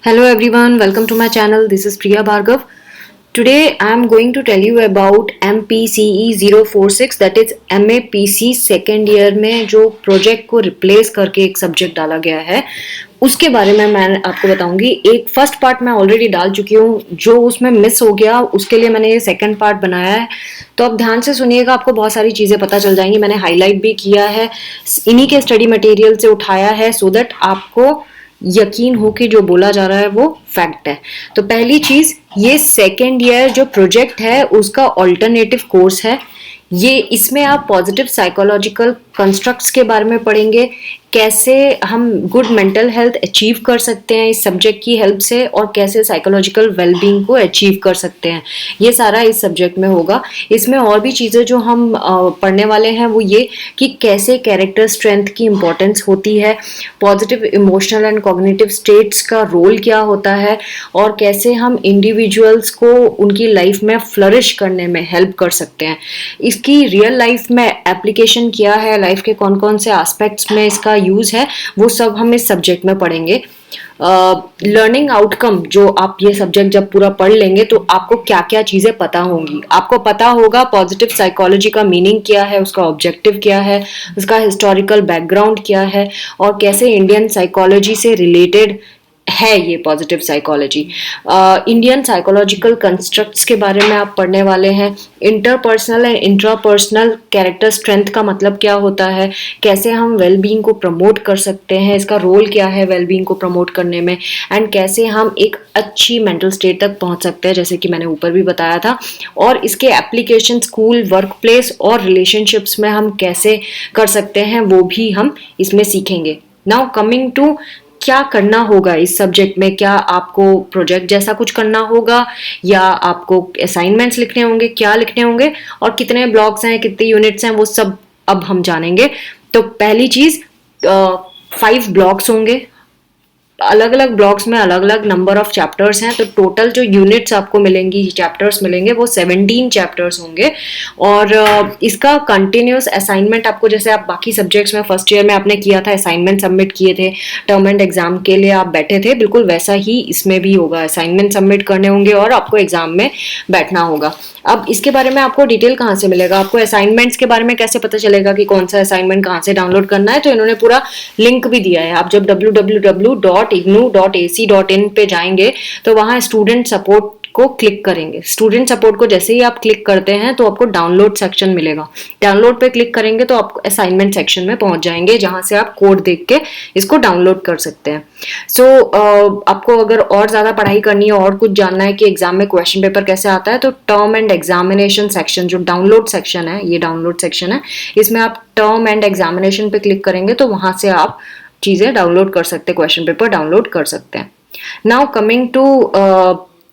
Hello everyone, welcome to my channel. This is Priya Bhargav. Today I am going to tell you about MPCE 046 that is MAPC second year में जो project को replace करके एक subject डाला गया है उसके बारे में मैं आपको बताऊंगी। एक फर्स्ट पार्ट मैं ऑलरेडी डाल चुकी हूँ, जो उसमें मिस हो गया उसके लिए मैंने ये सेकंड पार्ट बनाया है। तो अब ध्यान से सुनिएगा, आपको बहुत सारी चीज़ें पता चल जाएंगी। मैंने हाईलाइट भी किया है, इन्हीं के स्टडी मटेरियल से उठाया है सो दैट आपको यकीन हो कि जो बोला जा रहा है वो फैक्ट है। तो पहली चीज, ये सेकेंड ईयर जो प्रोजेक्ट है उसका ऑल्टरनेटिव कोर्स है। ये इसमें आप पॉजिटिव साइकोलॉजिकल कंस्ट्रक्ट्स के बारे में पढ़ेंगे, कैसे हम गुड मेंटल हेल्थ अचीव कर सकते हैं इस सब्जेक्ट की हेल्प से, और कैसे साइकोलॉजिकल वेलबींग को अचीव कर सकते हैं। ये सारा इस सब्जेक्ट में होगा। इसमें और भी चीज़ें जो हम पढ़ने वाले हैं वो ये कि कैसे कैरेक्टर स्ट्रेंथ की इम्पोर्टेंस होती है, positive emotional and cognitive states का रोल क्या होता है, और कैसे हम इंडिविजुअल्स को उनकी लाइफ में फ्लरिश करने में हेल्प कर सकते हैं। इसकी रियल लाइफ में एप्लीकेशन क्या है, लाइफ के कौन कौन से एस्पेक्ट्स में इसका यूज है, वो सब हम इस सब्जेक्ट में पढ़ेंगे। लर्निंग आउटकम, जो आप ये सब्जेक्ट जब पूरा पढ़ लेंगे तो आपको क्या क्या चीज़ें पता होंगी। आपको पता होगा पॉजिटिव साइकोलॉजी का मीनिंग क्या है, उसका ऑब्जेक्टिव क्या है, उसका हिस्टोरिकल बैकग्राउंड क्या है, और कैसे इंडियन साइकोलॉजी से रिलेटेड है ये positive psychology. Indian psychological constructs के बारे में आप पढ़ने वाले हैं। Interpersonal and intrapersonal character strength का मतलब क्या होता है, कैसे हम वेलबींग को प्रमोट कर सकते हैं, इसका रोल क्या है वेलबींग को प्रमोट करने में, एंड कैसे हम एक अच्छी मेंटल स्टेट तक पहुंच सकते हैं, जैसे कि मैंने ऊपर भी बताया था। और इसके एप्लीकेशन स्कूल, वर्क प्लेस और रिलेशनशिप्स में हम कैसे कर सकते हैं वो भी हम इसमें सीखेंगे। नाउ कमिंग टू क्या करना होगा इस सब्जेक्ट में, क्या आपको प्रोजेक्ट जैसा कुछ करना होगा या आपको असाइनमेंट्स लिखने होंगे, क्या लिखने होंगे, और कितने ब्लॉक्स हैं, कितने यूनिट्स हैं, वो सब अब हम जानेंगे। तो पहली चीज, 5 ब्लॉक्स होंगे। अलग अलग ब्लॉक्स में अलग अलग नंबर ऑफ चैप्टर्स हैं, तो टोटल जो यूनिट्स आपको मिलेंगी, चैप्टर्स मिलेंगे, वो 17 चैप्टर्स होंगे। और इसका कंटिन्यूस असाइनमेंट आपको, जैसे आप बाकी सब्जेक्ट्स में फर्स्ट ईयर में आपने किया था, असाइनमेंट सबमिट किए थे, टर्म एंड एग्जाम के लिए आप बैठे थे, बिल्कुल वैसा ही इसमें भी होगा। असाइनमेंट सबमिट करने होंगे और आपको एग्जाम में बैठना होगा। अब इसके बारे में आपको डिटेल कहाँ से मिलेगा, आपको असाइनमेंट्स के बारे में कैसे पता चलेगा कि कौन सा असाइनमेंट कहाँ से डाउनलोड करना है, तो इन्होंने पूरा लिंक भी दिया है। आप जब www.ignu.ac.in पे जाएंगे तो वहाँ स्टूडेंट सपोर्ट को क्लिक करेंगे। स्टूडेंट सपोर्ट को जैसे ही आप क्लिक करते हैं तो आपको डाउनलोड सेक्शन मिलेगा। डाउनलोड पे क्लिक करेंगे तो आप असाइनमेंट सेक्शन में पहुंच जाएंगे, जहां से आप कोड देख के इसको डाउनलोड कर सकते हैं। सो आपको अगर और ज्यादा पढ़ाई करनी है और कुछ जानना है कि एग्जाम में क्वेश्चन पेपर कैसे आता है, तो टर्म एंड एग्जामिनेशन सेक्शन, जो डाउनलोड सेक्शन है, ये डाउनलोड सेक्शन है, इसमें आप टर्म एंड एग्जामिनेशन पे क्लिक करेंगे तो वहां से आप चीजें डाउनलोड कर सकते हैं, क्वेश्चन पेपर डाउनलोड कर सकते हैं। नाउ कमिंग टू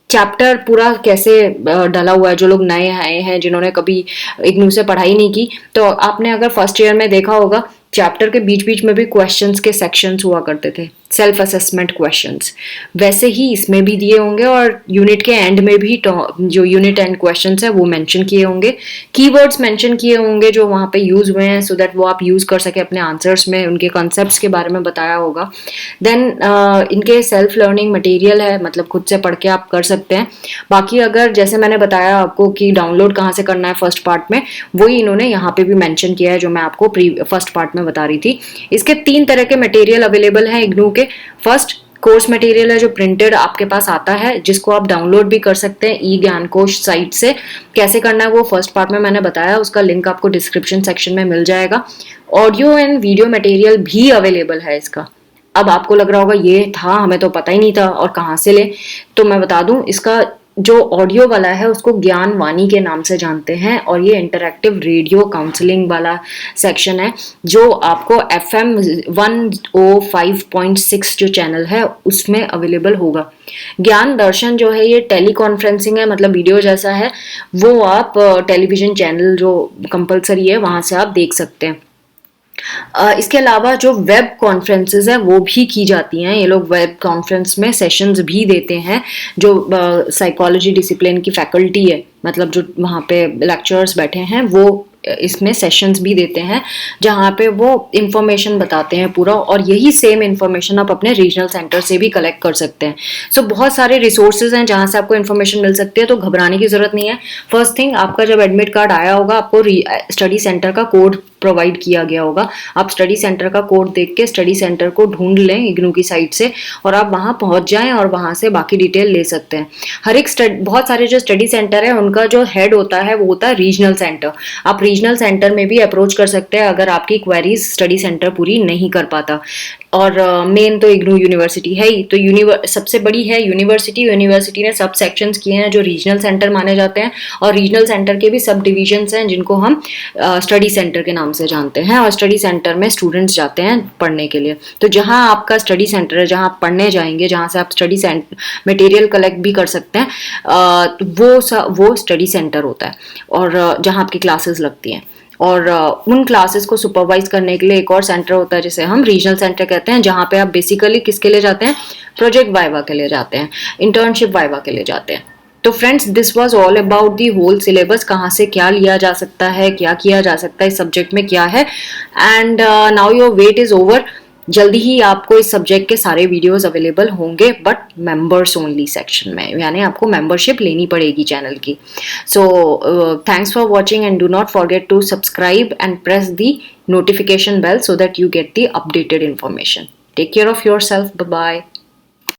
चैप्टर पूरा कैसे डला हुआ है। जो लोग नए आए हैं, जिन्होंने कभी इग्नू से पढ़ाई नहीं की, तो आपने अगर फर्स्ट ईयर में देखा होगा, चैप्टर के बीच बीच में भी क्वेश्चंस के सेक्शंस हुआ करते थे, सेल्फ असेसमेंट क्वेश्चंस, वैसे ही इसमें भी दिए होंगे। और यूनिट के एंड में भी जो यूनिट एंड क्वेश्चंस है वो मेंशन किए होंगे, कीवर्ड्स मेंशन किए होंगे जो वहाँ पे यूज हुए हैं, सो दैट वो आप यूज कर सके अपने आंसर्स में। उनके कॉन्सेप्ट्स के बारे में बताया होगा। देन इनके सेल्फ लर्निंग मटेरियल है, मतलब खुद से पढ़ के आप कर सकते हैं। बाकी अगर जैसे मैंने बताया आपको कि डाउनलोड कहाँ से करना है फर्स्ट पार्ट में, वही इन्होंने यहाँ पे भी मेंशन किया है जो मैं आपको फर्स्ट पार्ट में बता रही थी। इसके 3 तरह के मटेरियल अवेलेबल हैं इग्नू के। फर्स्ट कोर्स मटेरियल है जो प्रिंटेड आपके पास आता है, जिसको आप डाउनलोड भी कर सकते हैं ई ज्ञान कोश साइट से। कैसे करना है वो फर्स्ट पार्ट में मैंने बताया, उसका लिंक आपको डिस्क्रिप्शन सेक्शन में मिल जाएगा। ऑडियो एंड वीडियो मटेरियल भी अवेलेबल है इसका। अब आपको लग रहा होगा ये था, हमें तो पता ही नहीं था और कहाँ से ले, तो मैं बता दूं, इसका जो ऑडियो वाला है उसको ज्ञान वाणी के नाम से जानते हैं, और ये इंटरैक्टिव रेडियो काउंसलिंग वाला सेक्शन है, जो आपको FM 105.6 जो चैनल है उसमें अवेलेबल होगा। ज्ञान दर्शन जो है ये टेली कॉन्फ्रेंसिंग है, मतलब वीडियो जैसा है, वो आप टेलीविजन चैनल जो कंपलसरी है वहां से आप देख सकते हैं। इसके अलावा जो वेब कॉन्फ्रेंसेज है वो भी की जाती हैं। ये लोग वेब कॉन्फ्रेंस में सेशंस भी देते हैं। जो साइकोलॉजी डिसिप्लिन की फैकल्टी है, मतलब जो वहाँ पे लेक्चरर्स बैठे हैं, वो इसमें सेशंस भी देते हैं जहाँ पे वो इंफॉर्मेशन बताते हैं पूरा, और यही सेम इंफॉर्मेशन आप अपने रीजनल सेंटर से भी कलेक्ट कर सकते हैं। सो बहुत सारे रिसोर्सेज हैं जहाँ से आपको इन्फॉर्मेशन मिल सकती है, तो घबराने की जरूरत नहीं है। फर्स्ट थिंग, आपका जब एडमिट कार्ड आया होगा आपको स्टडी सेंटर का कोड प्रोवाइड किया गया होगा। आप स्टडी सेंटर का कोड देख के स्टडी सेंटर को ढूंढ लें इग्नू की साइट से, और आप वहां पहुंच जाएं और वहां से बाकी डिटेल ले सकते हैं। हर एक बहुत सारे जो स्टडी सेंटर है उनका जो हेड होता है वो होता है रीजनल सेंटर। आप रीजनल सेंटर में भी अप्रोच कर सकते हैं अगर आपकी क्वेरीज स्टडी सेंटर पूरी नहीं कर पाता। और मेन तो इग्नू यूनिवर्सिटी है ही, तो सबसे बड़ी है यूनिवर्सिटी ने सब सेक्शंस किए हैं जो रीजनल सेंटर माने जाते हैं, और रीजनल सेंटर के भी सब डिविजन्स हैं जिनको हम स्टडी सेंटर के नाम से जानते हैं, और स्टडी सेंटर में स्टूडेंट्स जाते हैं पढ़ने के लिए। तो जहाँ आपका स्टडी सेंटर है, जहाँ आप पढ़ने जाएंगे, जहाँ से आप स्टडी मटेरियल कलेक्ट भी कर सकते हैं, वो स्टडी सेंटर होता है, और जहाँ आपकी क्लासेस लगती हैं। और उन क्लासेस को सुपरवाइज करने के लिए एक और सेंटर होता है जिसे हम रीजनल सेंटर कहते हैं, जहाँ पे आप बेसिकली किसके लिए जाते हैं, प्रोजेक्ट वाइवा के लिए जाते हैं, इंटर्नशिप वाइवा के लिए जाते हैं। तो friends, this was all about the whole syllabus, कहाँ से क्या लिया जा सकता है, क्या किया जा सकता है, इस सब्जेक्ट में क्या है। And now your wait is over. जल्दी ही आपको इस सब्जेक्ट के सारे वीडियोस अवेलेबल होंगे, बट मेंबर्स ओनली सेक्शन में, यानी आपको मेंबरशिप लेनी पड़ेगी चैनल की। So thanks for watching and do not forget to subscribe and press the notification bell so that you get the updated information. Take care of yourself. Bye bye.